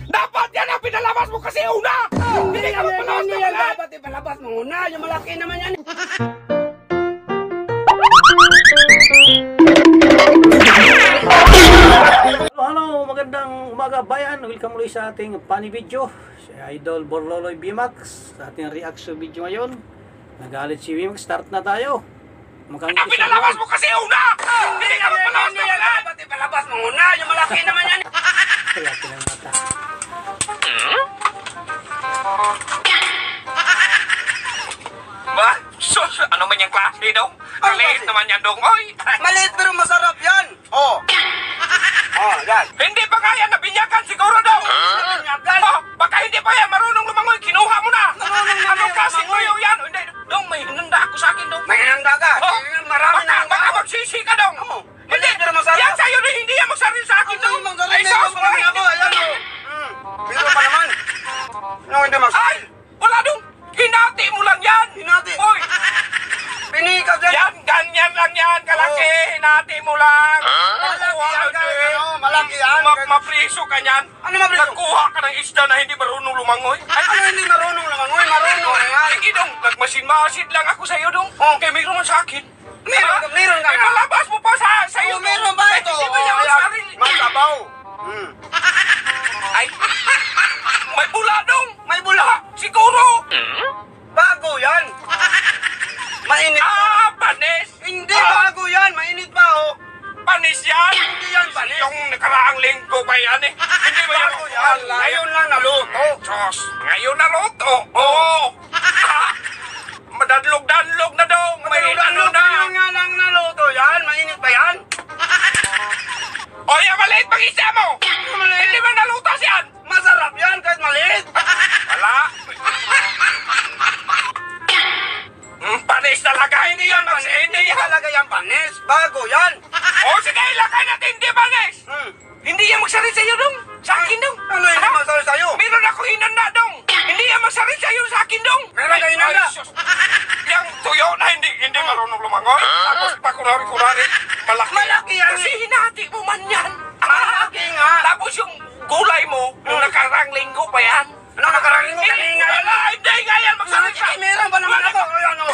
Dapat yan ang pinalabas mo kasi una! Hindi ka magpalabas Hindi na yan wala! dapat ipalabas mo una. Yung malaki naman yan. Hello, magandang umaga bayan. Welcome ulit sa ating funny video. Si Idol Borloloy Bimax sa ating reaction video ngayon. Nagalit si Bimax, start na tayo. Mukhang Ang pinalabas mo kasi una! Hindi ka magpalabas Hindi na yan wala! dapat ipalabas mo una. Yung malaki naman yan. kaya ng mata. Ba? Sus, ano man yung klase dong? Maliit naman yan dong, oy! Maliit pero masarap yan. Oh. Oh, yan. Hindi pa kaya nabinyagan siguro dong! Binyagan? Oh, baka hindi pa yan marunong lumangoy, kinuha mo na! Marunong na Anong yan klase lumangoy. tuyo yan? Hindi, dong, may hinanda ako sa akin dong. May hinanda ka. Oh, Marami na baka magsisi ka dong. Oh, Hindi, maliit pero masarap. yan sa'yo na hindi yan magsaril sa akin dong. Ay, sus, marami ako. Ayan o. Biro pa naman. Ano hindi masarap? Ay, wala dong. Hinati mo lang yan. Hinati? Oy, Pinika dyan. yan, ganyan lang yan, kalaki. Hinati mo lang. Malaki yan kahit ano. Malaki yan. Mapriso ka niyan. Ano mapriso? Nagkuha ka ng isda na hindi marunong lumangoy. Ay, ano hindi marunong lumangoy? Marunong na yan. Sige dong, nagmasin-masin lang ako sa'yo dong. Kaya mayroon man sa akin. Meron ka Eh, nga. palabas mo pa sa'yo. Oh, meron ba ito? Hindi ba yan Oh, ang ayan. sarili? Masabaw. Ay, may bula dong. May bula. Siguro. Bago yan. Mainit pa. Ah, panis. Hindi bago yan. Mainit pa oh. Panis yan. Hindi yan panis. Yung nakaraang linggo pa yan eh. Hindi ba yan? Bago yan. Ngayon lang naluto. Diyos, ngayon na luto. Oo. Madadlog-danlog na dong. May ano na. Ngayon nga lang naluto yan. Mainit pa yan. O yan, maliit pang isya mo. Hindi ba nalutas yan? Masarap yan kahit maliit. Wala. Panis talaga. Hindi yan. Hindi yan. Talaga yan panis. Bago yan. O sige, ilakay natin. Hindi panis. Hindi yan magsarit sa'yo dong. Sa akin dong. Ano yung Ha? masarap sa'yo? Meron ako hinanda dong. Hindi yan magsarit sa'yo sa akin dong. Meron ka hinanda? Ay, sus. Yung tuyo na hindi marunong lumangoy. Tapos pakunari-kunari. Malaki yan. Kasi hinati mo man yan. Malaki nga. Tapos yung gulay mo, yung nakarang linggo pa yan. Ano nakarangin mo? Kanina yan. Wala, hindi nga yan magsarit sa Ay, meron pa naman ako. Ayan oh.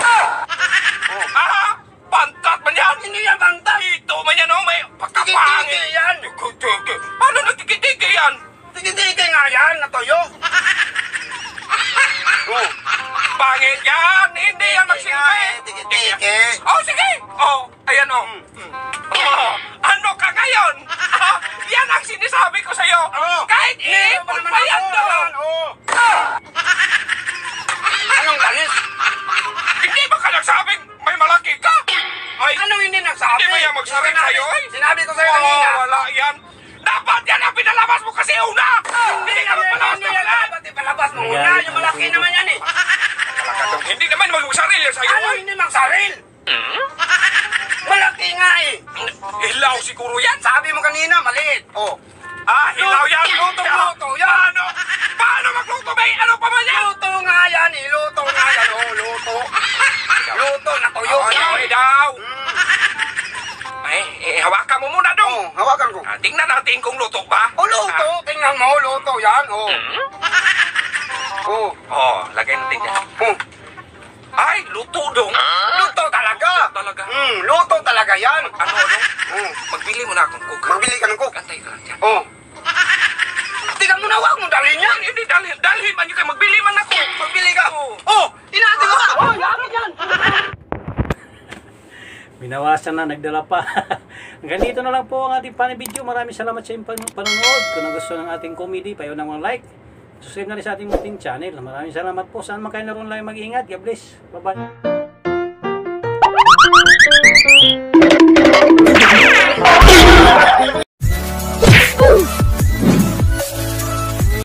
Ah, pantat man yan. Hindi yan bantay. Ito man yan, oh, may pagkapangit. Tiki-tiki yan. Tiki-tiki. Paano nagtiki-tiki yan? Tiki-tiki nga yan. Natuyo. Oh. Pangit yan. Hindi yan magsilbi. Tiki-tiki. Oh, sige. Oh, ayan oh. Oh, ano ka ngayon? Ah, yan ang sinasabi ko sa'yo. Oh. Kahit Meron pa ipon naman pa yan ako. doon. Ayan, oh. Anong panis? Hindi ba ka nagsabing may malaki ka? Ay, Anong hindi nagsabi? hindi ba yan magsaring sa'yo? Ay? Sinabi ko sa'yo Oh, kanina. wala yan. Dapat yan ang pinalabas mo kasi una. Hindi ka magpalabas Hindi na yan wala. dapat ipalabas mo una. Yung malaki naman yan eh. Hindi naman magsarili sa'yo. Ano hindi magsaril? Malaki nga eh. Hilaw siguro yan. Sabi mo kanina, maliit. Oh. Ah, hilaw yan. Luto yan. Ano? Paano magluto? May ano pa man yan? Luto nga yan eh. Luto nga yan. Oh, luto. Luto, natuyo. Ay, daw. Hawakan mo muna dong. Oh, hawakan ko. Tingnan natin kung luto ba. Oh, luto. Tingnan mo, luto yan. Oh. Oh. Oh, lagay natin dyan. Oh. Ay, luto dong. Luto talaga. Talaga. Luto talaga yan. Ano dong? Oh. Magbili mo na akong cook. Magbili ka ng cook. Antay ka lang dyan. Oh. Tingnan mo na, huwag mo dalhin yan. Hindi, dalhin man yun kayo. Magbili man ako. Magbili ka. Oo. Oh, inati ko ka. Oh, yakin yan. Binawasan na, nagdala pa. Hanggang dito na lang po ang ating funny video. Maraming salamat sa inyong panonood. Kung gusto ng ating comedy, payo ng mga like. Subscribe na rin sa ating munting channel. Maraming salamat po. Saan man kayo naroon lang mag-ingat. God bless. Bye-bye.